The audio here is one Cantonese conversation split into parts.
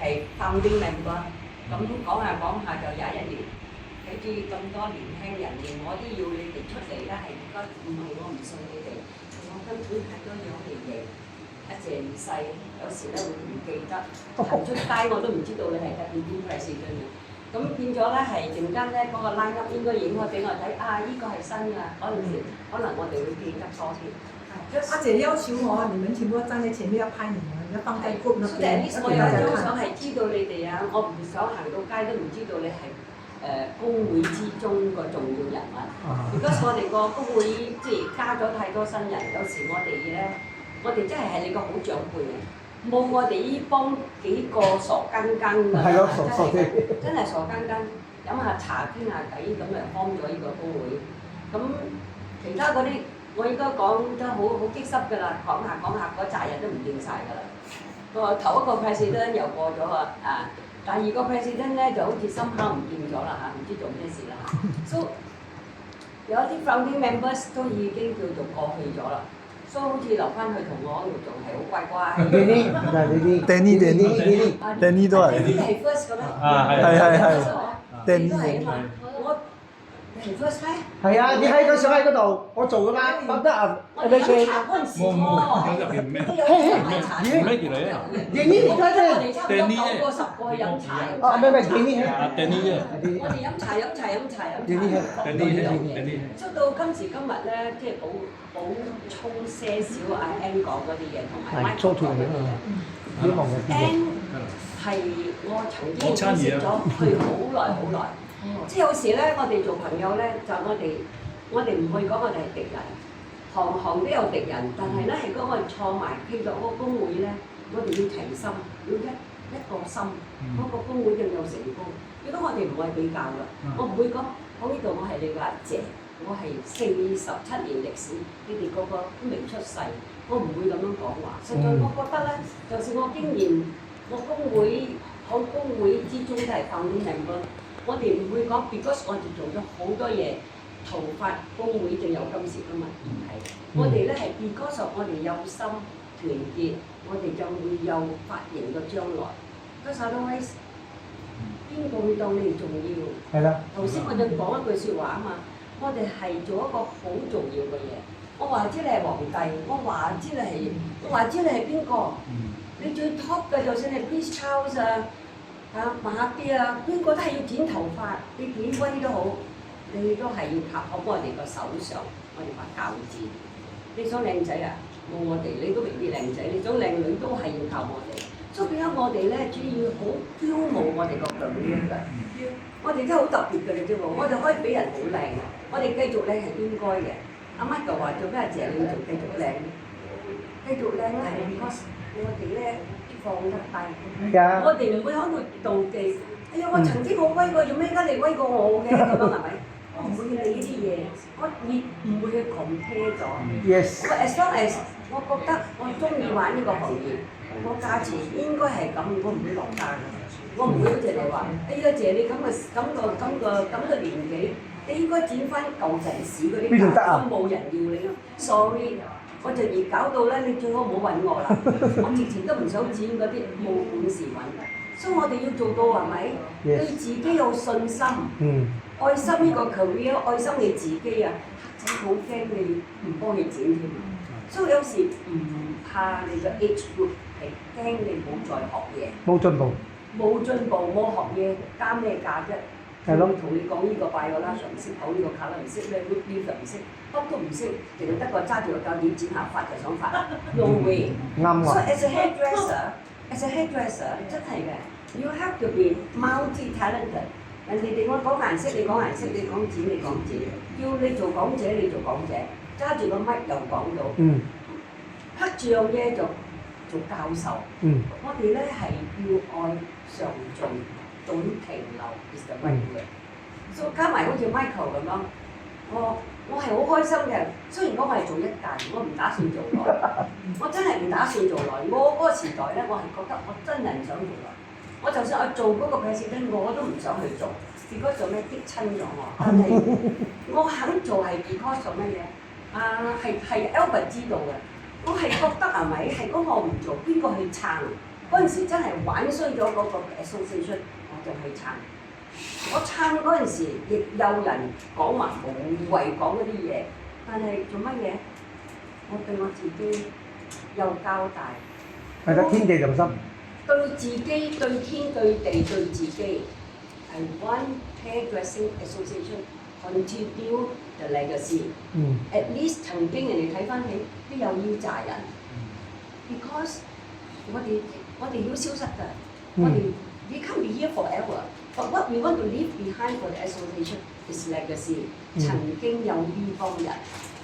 係 founding member，咁講下就21年，睇住咁多年輕人，連我都要你哋出嚟咧，係唔該，唔係我唔信你哋，我根本係都要嚟認。一謝唔細，有時咧會唔記得，行出街我都唔知道你係特別邊個係事嘅。咁變咗咧係陣間咧嗰個 line up 應該影開俾我睇，呢個係新㗎，嗰陣時可能我哋會記得多啲。阿姐要求我，你們全部站在前面要拍你們，要放在 group 那邊。我有張相係知道你哋啊，我唔想行到街都唔知道你係工會之中個重要人物。如果我哋個工會即係加咗太多新人，有時我哋真係你個好長輩嘅。冇我哋呢幫幾個傻更更㗎，係咯，傻啲，真係傻更更，飲下茶傾下偈咁就幫咗呢個工會。咁其他嗰啲我應該講得好激濕㗎啦，講下嗰扎人都唔見晒㗎啦。頭一個 president 又過咗啊，第二個 president 咧就好似深刻唔見咗啦嚇，唔知做咩事啦。So 有啲 founding members 都已經叫做過去咗啦。所以好似留翻去同我嗰度仲係好乖乖。Danny 都係。Danny 係 first 嘅咩？係。Danny 都係啊嘛。我係 first 咩？係啊，你喺個相喺嗰度，我做㗎嘛，覺得啊，我哋飲茶嗰陣時喎。咩叫你啊？影呢而家我哋差唔多9個10個去飲茶。Danny 啫。我哋飲茶。出到今時今日咧，即係補充些少阿 Ann 講嗰啲嘢，同埋 Michael 講嗰啲嘢。Ann 係我曾經認識咗佢好耐。即係有時咧，我哋做朋友咧，就我哋唔去講我哋係敵人，行都有敵人，但係咧係嗰個創埋傾咗嗰個工會咧，我哋要齊心，要一個心，嗰個工會就有成功。如果我哋唔係比較㗎，我唔會講，呢度我係你嘅阿姐，我係47年歷史，你哋個個都未出世，我唔會咁樣講話。實在我覺得咧，就算我經驗，我工會之中都係founding member。我哋唔會講 because 我哋做咗好多嘢，頭髮工會就有今時今日，唔係。我哋咧係 because 我哋有心團結，我哋就會有髮型嘅將來。Because otherwise，邊個會當你哋重要？係啦。頭先我就講一句説話啊嘛，我哋係做一個好重要嘅嘢。我話知你係皇帝，我話知你係邊個？你最 top 嘅，就算係 Prince Charles 啊。馬啲啊，邊個都係要剪頭髮，你幾威都好，你都係要靠我哋個手上，我哋把鉸剪。你想靚仔啊，冇我哋，你都未必靚仔；你想靚女都係要靠我哋。所以變咗我哋咧，主要好驕傲我哋個隊嘅。我哋真係好特別嘅，你知冇？我哋可以俾人好靚，我哋繼續靚係應該嘅。阿 Michael 話做咩謝你要繼續靚？繼續靚咧係 because 我哋咧。放得低，我哋唔會喺度妒忌。哎呀，我曾經好威過，做咩而家你威過我嘅咁樣係咪？我唔會理呢啲嘢，我亦唔會去 compare 咗。Yes。as long as 我覺得我中意玩呢個行業，我價錢應該係咁，我唔會落價嘅。我唔會好似你話，哎呀謝你咁嘅年紀，你應該剪翻舊陣時嗰啲價，都冇人要你咯。Sorry。我就而搞到咧，你最好唔好揾我啦！我直情都唔想剪嗰啲冇本事揾嘅，所以我哋要做到係咪？對自己有信心，愛心呢個 career， 愛心你自己啊！黑仔好驚你唔幫你剪添，所以有時唔怕你嘅 age group 係驚你冇再學嘢，冇進步，冇學嘢，加咩價啫？係咯，同你講呢個拜個啦，唔識講呢個卡啦，唔識咩 root beer 唔識，乜都唔識，淨係得個揸住個鉸剪剪下髮就想髮 ，no way。啱啊。所以 as a hairdresser 真係嘅 ，you have to be multi-talented。人哋我講顏色，你講顏色；你講剪，你講剪。要你做講者，你做講者。揸住個咪又講到。黑住樣嘢就做教授。我哋咧係要愛上進。總停留 is the right word。所以加埋好似 Michael 咁樣，我係好開心嘅。雖然我係做一屆，我唔打算做耐，我真係唔打算做耐。我嗰個時代咧，我係覺得我真係唔想做耐。我就算我做嗰個 president，我都唔想去做。結果做咩激親咗我？但係我肯做係 because 做乜嘢？係 Albert 知道嘅。我係覺得係咪係嗰個唔做，邊個去撐？嗰陣時真係玩衰咗嗰個 association， 我就去撐。我撐嗰陣時，亦有人講話無謂講嗰啲嘢，但係做乜嘢？我對我自己有交代。係啦，天地良心。對自己、對天、對地、對自己。I want hairdressing association continue the legacy。At least 曾經人哋睇翻起都有要責人 ，because 我哋要消失㗎，我哋 we can't be here forever。But what we want to leave behind for the association is legacy。曾經有呢幫人，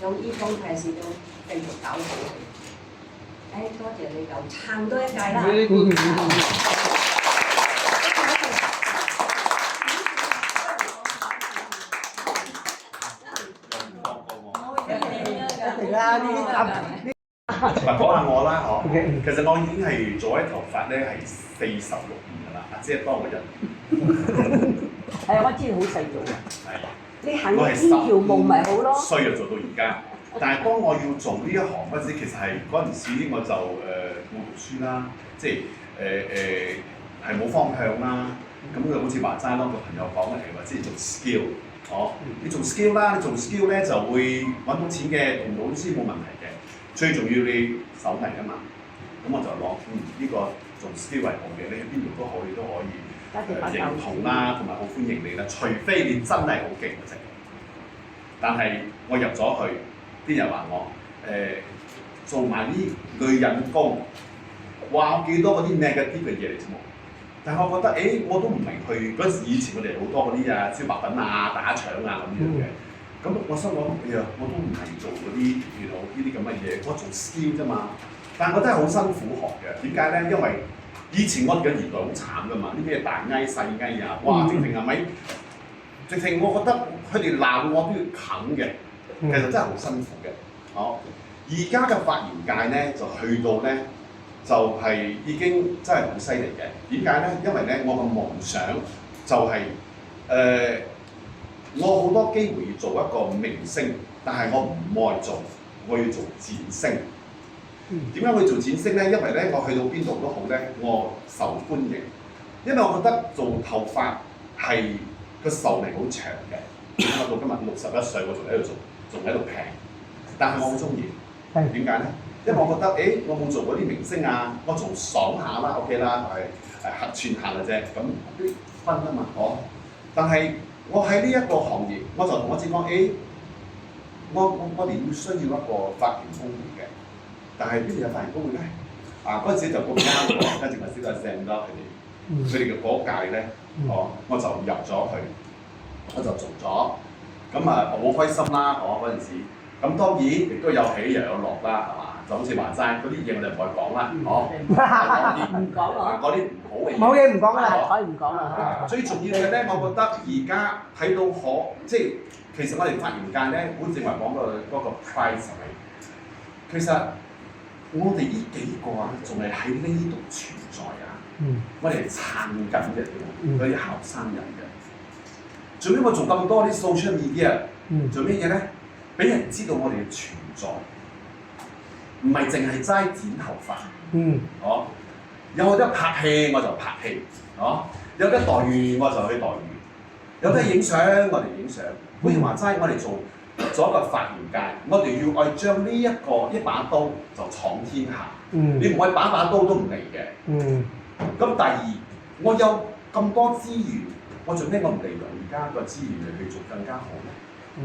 有呢幫 president 繼續搞好佢。多謝你又撐多一屆啦。係啦，呢啲集。講下我啦，其實我已經係做喺頭髮咧係46年㗎啦，阿姐多我1。係，我知好細做啊。係。你行呢條夢咪好咯。衰就做到而家，但係當我要做呢一行嗰陣時，其實係嗰陣時我就冇讀書啦，即係係冇方向啦。咁就好似話齋咯，個朋友講嘅係話，即係做 skill。你做 skill 啦，你做 skill 咧就會揾到錢嘅，用到先冇問題嘅。最重要你手藝啊嘛，咁我就攞呢個做 skill 為好嘅，你喺邊度都好，你都可以認同啦，同埋好歡迎你啦。除非你真係好勁嘅啫。但係我入咗去，啲人話我做埋啲女人工，話幾多嗰啲 negative 嘅嘢嚟啫喎。但係我覺得，我都唔明佢嗰時以前我哋好多嗰啲燒白粉啊、打腸啊咁樣嘅。咁我心諗，我都唔係做嗰啲呢啲咁嘅嘢，我做 skill 啫嘛。但係我真係好辛苦學嘅，點解咧？因為以前我哋嘅年代好慘噶嘛，啲咩大翳細翳啊，哇！直情係咪？直情我覺得佢哋鬧我都要啃嘅，其實真係好辛苦嘅。而家嘅髮型界咧就去到咧，就係已經真係好犀利嘅。點解咧？因為咧我嘅夢想就係我好多機會要做一個明星，但係我唔愛做，我要做剪星。點解去做剪星咧？因為咧我去到邊度都好咧，我受歡迎。因為我覺得做頭髮係個壽命好長嘅。我到今日61歲，我仲喺度做，仲喺度平。但係我好中意。點解咧？因為我覺得我冇做過啲明星啊，我做爽下啦 ，OK 啦，係客串下嘅啫。咁啲分啊嘛，但係我喺呢一個行業，我就同我自己講，我哋要需要一個髮型工會嘅。但係邊度有髮型工會咧？嗰陣時就咁啱喎，跟住我識到 Sam 啦，佢哋嘅嗰屆咧，我就入咗去，我就做咗。咁好開心啦，嗰陣時。咁當然亦都有起又有落啦，係嘛？就好似話齋嗰啲嘢我哋唔可以講啦，唔講啊！嗰啲唔好嘅嘢。冇嘢唔講啦，可以唔講啦。最重要嘅咧，我覺得而家睇到即係其實我哋髮型界咧，好似話講嗰個 price 係咪？其實我哋呢幾個啊，仲係喺呢度存在啊！我哋係撐緊嘅，嗰啲後生人嘅。做咩我做咁多啲 social media？做咩嘢咧？俾人知道我哋嘅存在，唔係淨係齋剪頭髮。有得拍戲我就拍戲，有得待遇我就去待遇，有得影相我哋影相。好似話齋，我哋做一個髮型界，我哋要愛將呢一把刀就闖天下。你唔可以把刀都唔嚟嘅。咁第二，我有咁多資源，我做咩我唔利用而家個資源嚟去做更加好咧？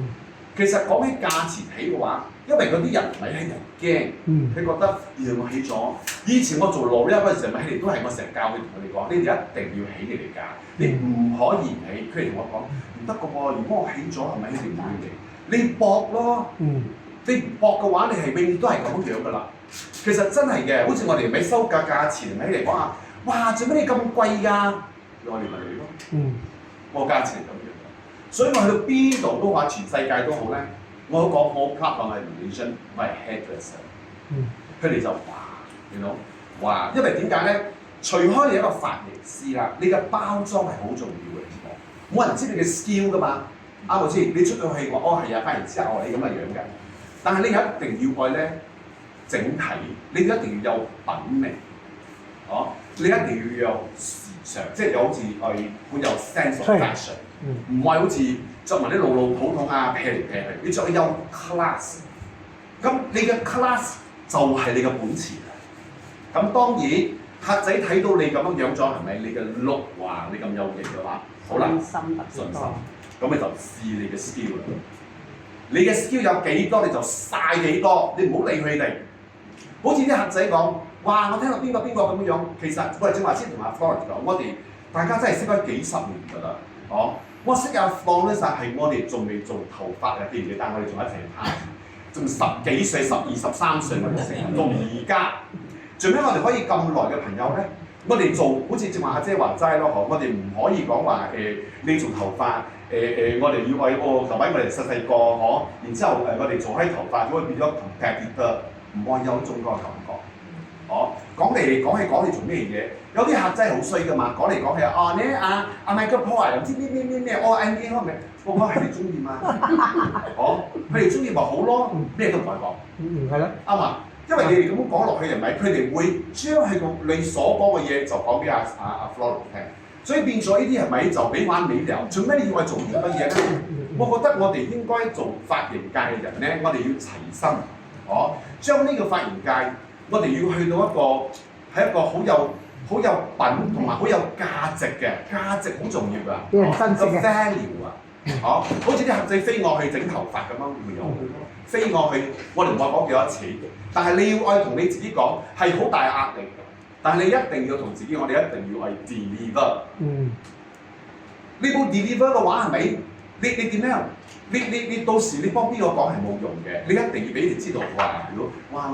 其實講起價錢起嘅話，因為嗰啲人咪係人驚，佢覺得我起咗。以前我做老咧嗰陣時，咪起嚟都係我成日教佢同佢哋講，你哋一定要起你哋價，你唔可以唔起。佢哋同我講唔得嘅喎，如果我起咗係咪起唔到你？你搏咯，你唔搏嘅話，你係永遠都係咁樣㗎啦。其實真係嘅，好似我哋咪收價錢咪嚟講下，哇！做乜你咁貴㗎？我哋咪嚟咯，個價錢係咁樣。所以我去到邊度都話全世界都好咧，我都講我 platform 係 religion， 我係 hairdresser。佢哋就話，因為點解咧？除開你一個髮型師啦，你嘅包裝係好重要嘅，冇人知你嘅 skill 噶嘛，啱唔啱先？你出到去話係啊，髮型師你咁嘅樣嘅，但係你一定要愛咧整體，你一定要有品味，你一定要有時尚，即係有好似係好有 sense of fashion，唔係好似着埋啲老老土土啊，劈嚟劈去，你着有 class。咁你嘅 class 就係你嘅本錢。咁當然客仔睇到你咁樣樣咗，係咪？你嘅 look 話你咁有型嘅話，好啦，信心，咁你就試你嘅 skill 啦。你嘅 skill 有幾多你就晒幾多，你唔好理佢哋。好似啲客仔講，哇！我聽到邊個咁樣，其實我哋正話先同阿 Florence 講，我哋大家真係識咗幾十年㗎啦，哦！我識阿 Florence 係我哋仲未做頭髮嘅，記唔記得？我哋仲一齊拍，仲10幾歲、12、13歲我哋識，到而家，做咩我哋可以咁耐嘅朋友咧？我哋做好似正話阿姐話齋咯，我哋唔可以講話你做頭髮。我哋要為頭髮，我哋細個然之後我哋做開頭髮，咁會變咗 competitor， 唔愛有種嗰個感覺。講嚟講去做咩嘢？有啲客真係好衰㗎嘛，講嚟講去你阿 Michael Paul 又唔知咩，MV 開咪，我講係你中意嘛？佢哋中意咪好咯，咩都唔同佢講。係咯。啱啊，因為你哋咁樣講落去，係咪？佢哋會將係你所講嘅嘢就講俾阿 Florence 聽。所以變咗呢啲係咪就俾玩美療？做咩你要我做啲乜嘢咧？我覺得我哋應該做髮型界嘅人咧，我哋要齊心，將呢個髮型界，我哋要去到一個係一個好有品同埋好有價值嘅，價值好重要㗎。俾人珍惜嘅 value 啊，好似啲客仔飛我去整頭髮咁樣會有，飛我去，我哋唔話講幾多錢，但係你要愛同你自己講係好大壓力。但係你一定要同自己，我哋一定要係 deliver。你冇 deliver 嘅話係咪？你點樣？你到時你幫邊個講係冇用嘅，你一定要俾佢知道哇！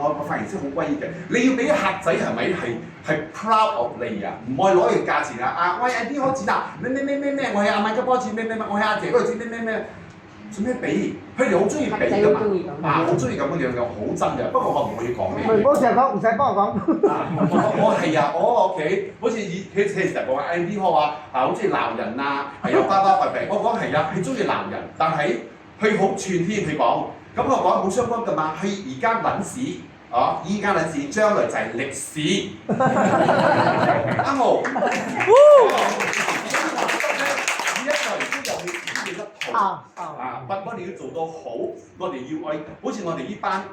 我個髮型師好威嘅，你要俾客仔係咪係 proud of 你啊？唔可以攞你價錢啊！我係邊個錢啊？咩？我係阿麥吉波錢咩？我係阿姐嗰度錢咩？做咩俾？佢哋好中意俾㗎嘛，好中意咁樣嘅，好真嘅。不過我唔會講嘅。唔好成日講，唔使幫我講。我係啊，我屋企好似佢成日講 MV 話好中意鬧人啊，係有巴巴閉閉。我講係啊，佢中意鬧人，但係佢好串添。佢講咁我講冇相關㗎嘛。佢而家撚屎依家撚屎，將來就係歷史。啱冇？我哋要做到好，我哋要愛，好似我哋呢班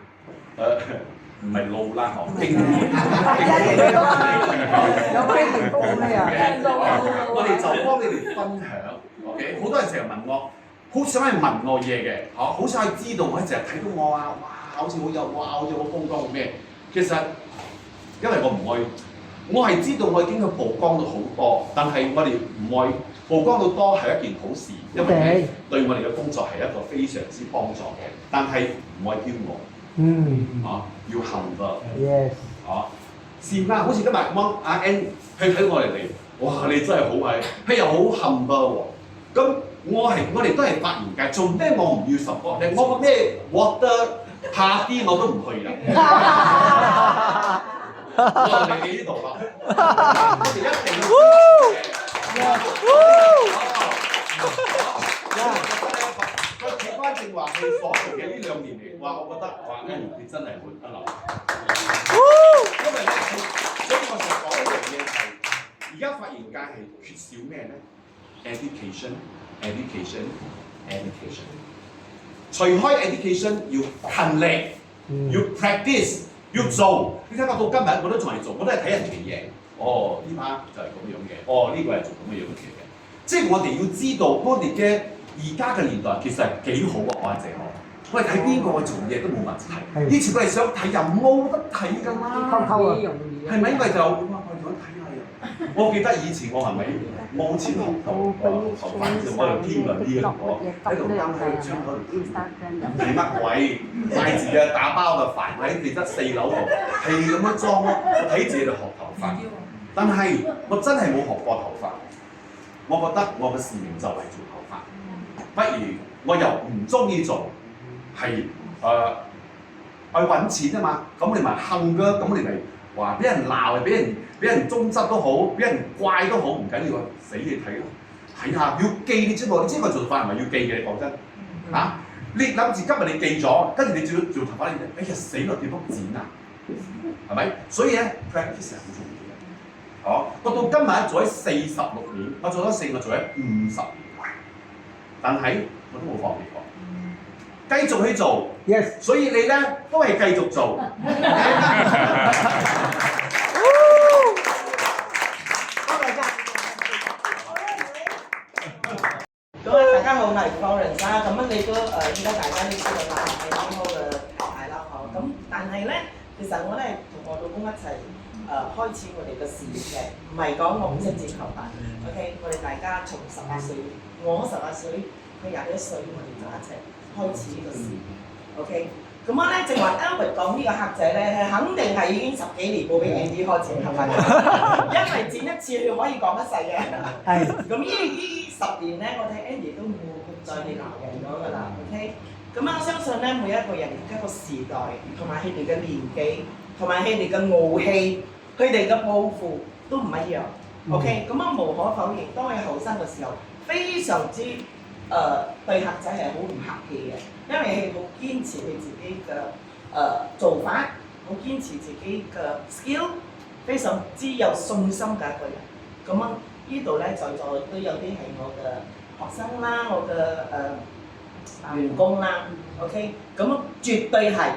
唔係老啦，經驗，有經驗豐富咩啊？我哋就幫你哋分享 ，OK？ 好多人成日問我，好想去問我嘢嘅，好想去知道，我成日睇到我啊，哇，好似好有，哇，好似好風光咩？其實因為我唔愛，我係知道我已經去曝光到好多，但係我哋唔愛。曝光到多係一件好事，因為對我哋嘅工作係一個非常之幫助嘅。但係唔可以驕傲，要humble。Yes。善啦，好似今日咁樣，阿 N 去睇我哋嚟，哇！你真係好係，佢又好 humble 喎。咁我哋都係髮型界，做咩我唔要 support 咧？我咩 water party 我都唔去啦。我哋喺呢度啦，我哋一定要。佢企翻正話，佢所做嘅呢2年嚟，哇！我覺得哇，你真係好得流。因為咧，所以我就講一樣嘢係，而家髮型界係缺少咩咧 ？education。除開 education 要勤力，要 practice， 要做。你睇我到今日我都仲係做，我都係睇人哋嘢。呢班就係咁樣嘅，呢個係做咁嘅樣嘅嘢嘅，即係我哋要知道，我哋嘅而家嘅年代其實係幾好啊！我係我哋睇邊個去做嘢都冇問題。以前我哋想睇又冇得睇㗎啦，係咪？因為就我想睇下人。我記得以前我係咪冇錢學頭髮，我喺度天倫呢個喺度擔喺窗嗰度睇乜鬼？買字嘅打包嘅飯喺地質4樓度，係咁樣裝咯。我睇住你哋學頭髮。但係我真係冇學過頭髮，我覺得我嘅使命就係做頭髮，不如我又唔中意做，係去揾錢啊嘛，咁你咪哼㗎，咁你咪話俾人鬧，俾人中質都好，俾人怪都好，唔緊要，死你睇咯，睇下要記你知喎，你知我做頭髮係咪要記嘅？你講真嚇，你諗住今日你記咗，跟住你做頭髮，哎呀死咯，點樣剪啊？係咪？所以咧 practice 係好重要。我到今日做咗46年，我做咗4個，做咗50年，但係我都冇放棄過，繼續去做。 Yes。所以你咧都係繼續做。咁啊，大家好，我係 Florence 啦。咁啊，你都應該大家都知道啦，係啱好嘅牌啦，嗬。咁但係咧，其實我咧同我老公一齊開始我哋嘅事業嘅，唔係講我本身自求辦。OK， 我哋大家從18歲，我18歲，佢21歲，我哋就一齊開始呢個事業。OK。咁我咧，正話 Albert 講呢個客仔咧，係肯定係已經10幾年冇俾 Andy 開剪客啦，因為剪一次佢可以講一世嘅。係。咁呢10年咧，我睇 Andy 都冇再嚟鬧人咗㗎啦。OK。咁我相信咧，每一個人一個時代，同埋佢哋嘅年紀，同埋佢哋嘅傲氣，佢哋嘅抱負都唔一樣。OK。咁啊，無可否認，當佢後生嘅時候，非常之對客仔係好唔客氣嘅。 因為佢好堅持佢自己嘅做法，好堅持自己嘅 skill， 非常之有信心嘅一個人。咁啊，呢度咧在座都有啲係我嘅學生啦，我嘅員工啦。OK， 咁啊絕對係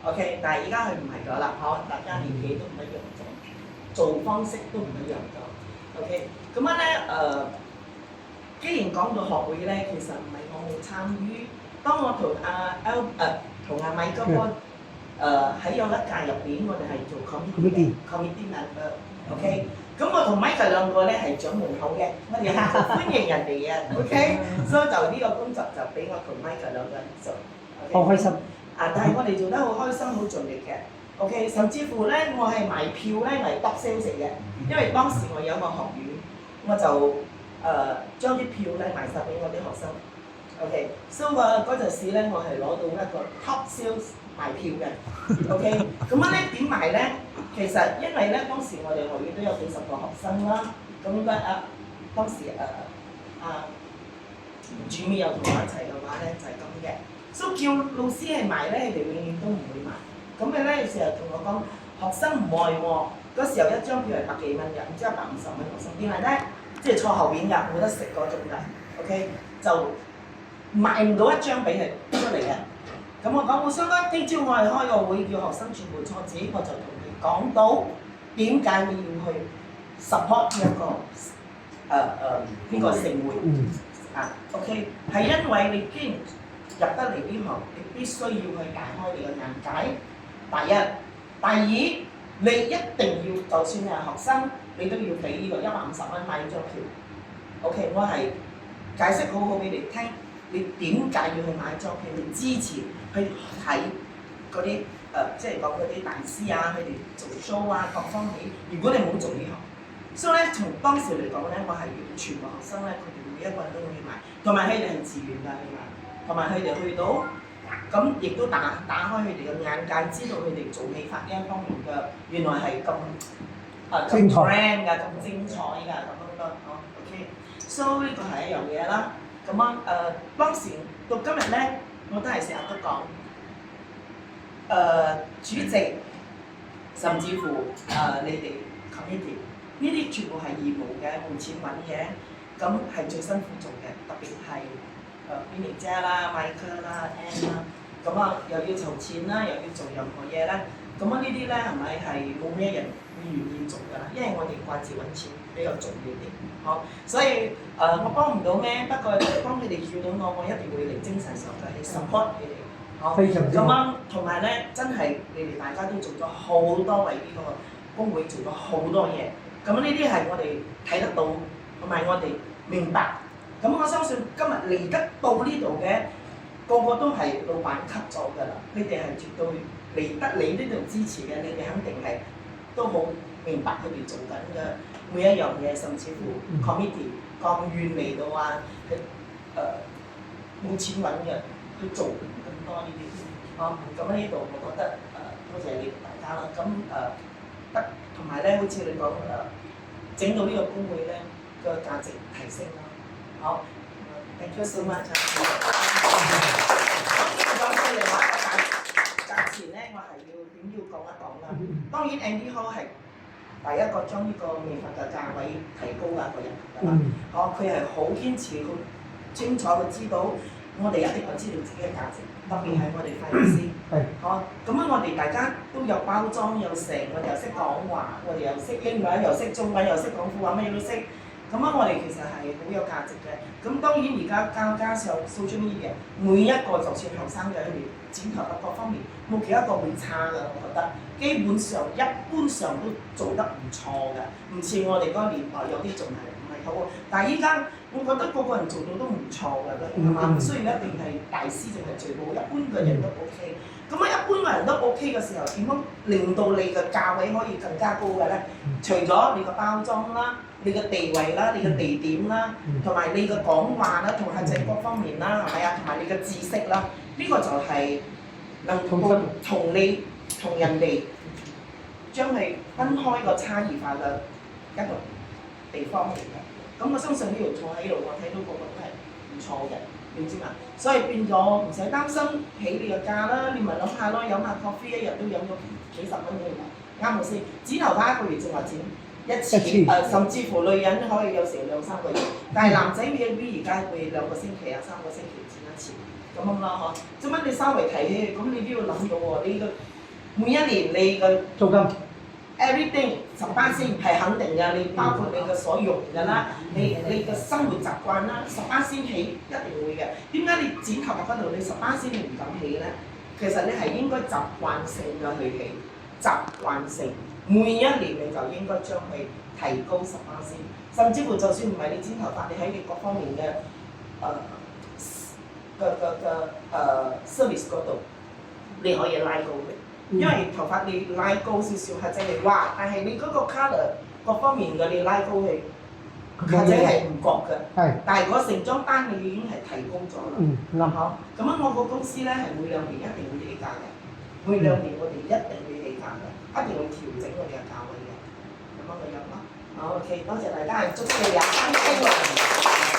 OK， 但係而家佢唔係咗啦，大家年紀都唔一樣咗，做方式都唔一樣咗。OK， 咁啊咧既然講到學會咧，其實唔係我冇參與。 當我同同阿米哥哥喺有一屆入邊，我哋係做 committee member，OK。咁我同 Michael 兩個咧係掌門口嘅，我哋係歡迎人哋嘅 ，OK。所以就呢個工作就俾我同 Michael 兩個人做。好開心。但係我哋做得好開心，好盡力嘅 ，OK。甚至乎咧，我係賣票咧嚟 top sales 嘅，因為當時我有一個學院，我就將啲票咧賣晒俾我啲學生。 OK， 所以嗰陣時咧，我係攞到一個 top sales 賣票嘅 ，OK。咁樣咧點賣咧？其實因為咧當時我哋學院都有幾十個學生啦，咁當時主美有同我一齊嘅話咧就係咁嘅，所以叫老師係賣咧，佢哋永遠都唔會賣。咁佢咧有時候同我講，學生唔愛喎，嗰時候一張票係100幾蚊嘅，唔知150蚊學生，點解咧？即係坐後邊㗎，冇得食嗰種㗎 ，OK 就。 賣唔到一張俾佢出嚟嘅，咁我講我相當聽朝我係開個會叫學生全部坐自己，我就同佢講到點解你要去 support 呢一個呢個盛會OK 係因為你既然入得嚟呢行，你必須要去大開你嘅眼界。第一，第二，你一定要就算你係學生，你都要俾呢個150蚊買呢張票。OK， 我係解釋好好俾你聽。 你點解要去買張票？去支持去睇嗰啲即係講嗰啲大師啊，佢哋做 show 啊，各方面。如果你冇做呢行，所以咧從當時嚟講咧，我係要全部學生咧，佢哋每一個人都會去買，同埋佢哋係自願㗎去買，同埋佢哋去到咁亦都打開佢哋嘅眼界，知道佢哋做戲法呢一方面嘅原來係咁咁 grand 㗎，咁精彩㗎咁樣咯。OK， so 呢個係一樣嘢啦。 咁啊當時到今日咧，我都係成日都講主席，甚至乎你哋 committee 呢啲全部係義務嘅，冇錢揾嘅，咁係最辛苦做嘅，特別係Winnie姐啦、Michael 啦、Ann 啦，咁啊又要籌錢啦，又要做任何嘢啦，咁啊呢啲咧係咪係冇咩人會願意做㗎啦？因為我哋掛住揾錢比較重要啲。 好，所以我幫唔到咩，不過當佢哋叫到我，我一定會嚟精神上嘅去 support 佢哋。好，咁樣同埋咧，真係你哋大家都做咗好多為呢個工會做咗好多嘢。咁呢啲係我哋睇得到，同埋我哋明白。咁我相信今日嚟得到呢度嘅個個都係老闆級咗㗎啦。你哋係絕對嚟得你呢度支持嘅，你哋肯定係都好明白佢哋做緊嘅。 每一樣嘢，甚至乎 committee 咁遠嚟到啊，佢冇錢揾嘅，去做咁多呢啲，咁呢度我覺得多謝你大家啦。咁得同埋咧，好似你講整到呢個工會咧個價值提升啦。好 ，thank you so much。講起另外一個價錢咧，我係要點要講一講啦。當然 Andy Hall 係第一個將呢個美髮嘅價位提高啊個人係嘛？嗯佢係好堅持，佢清楚佢知道我哋一定要知道自己嘅價值，特別係我哋髮型師。係咁樣我哋大家都有包裝有成，我哋又識講話，我哋又識英文，又識中文，又識廣府話，乜嘢都識。咁樣我哋其實係好有價值嘅。咁當然而家加上 social media，每一個就算後生嘅佢哋剪頭髮各方面冇幾一個會差㗎，我覺得基本上一般上都做得唔錯嘅，唔似我哋嗰個年代有啲仲係唔係好。但係依家我覺得個個人做到都唔錯㗎，係嘛？唔需要一定係大師淨係最好，一般嘅人都 OK。咁啊，一般嘅人都 OK 嘅時候，點樣令到你嘅價位可以更加高嘅咧？除咗你個包裝啦。你嘅地位啦，你嘅地點啦，同埋你嘅講話啦，同客仔各方面啦，係咪啊？同埋你嘅知識啦，呢個就係能夠同你同人哋將佢分開個差異化嘅一個地方嚟嘅。咁我相信呢度坐喺度，我睇到個個都係唔錯嘅，你知嘛？所以變咗唔使擔心起你嘅價啦，你咪諗下咯，飲下 coffee 一日都飲咗幾十蚊嘅嘛，啱冇先？剪頭髮一個月正話剪一次，甚至乎女人可以有時2、3個月，但係男仔 B 而家會2個星期啊3個星期剪一次，咁樣啦嗬。做乜你稍微提起，咁你都要諗到喎，你個每一年你嘅租金 everything 18%係肯定嘅，你包括你嘅所用㗎啦，你嘅生活習慣啦，18%起一定會嘅。點解你剪頭髮嗰度你18%你唔敢起咧？其實你係應該習慣性嘅去起，習慣性。每一年你就應該將佢提高18%，甚至乎就算唔係你剪頭髮，你喺你各方面嘅service 嗰度，你可以拉高佢。因為頭髮你拉高少少，客仔你哇，但係你嗰個 colour 各方面嘅你拉高佢，客仔係唔覺嘅。係但係嗰成張單你已經係提高咗啦。啱嗬。咁樣我個公司咧係每2年一定會起價嘅，每2年我哋一定會起價嘅。一定會調整我哋嘅價位嘅，咁樣嘅樣咯。好 OK， 多謝大家，祝你有新機運。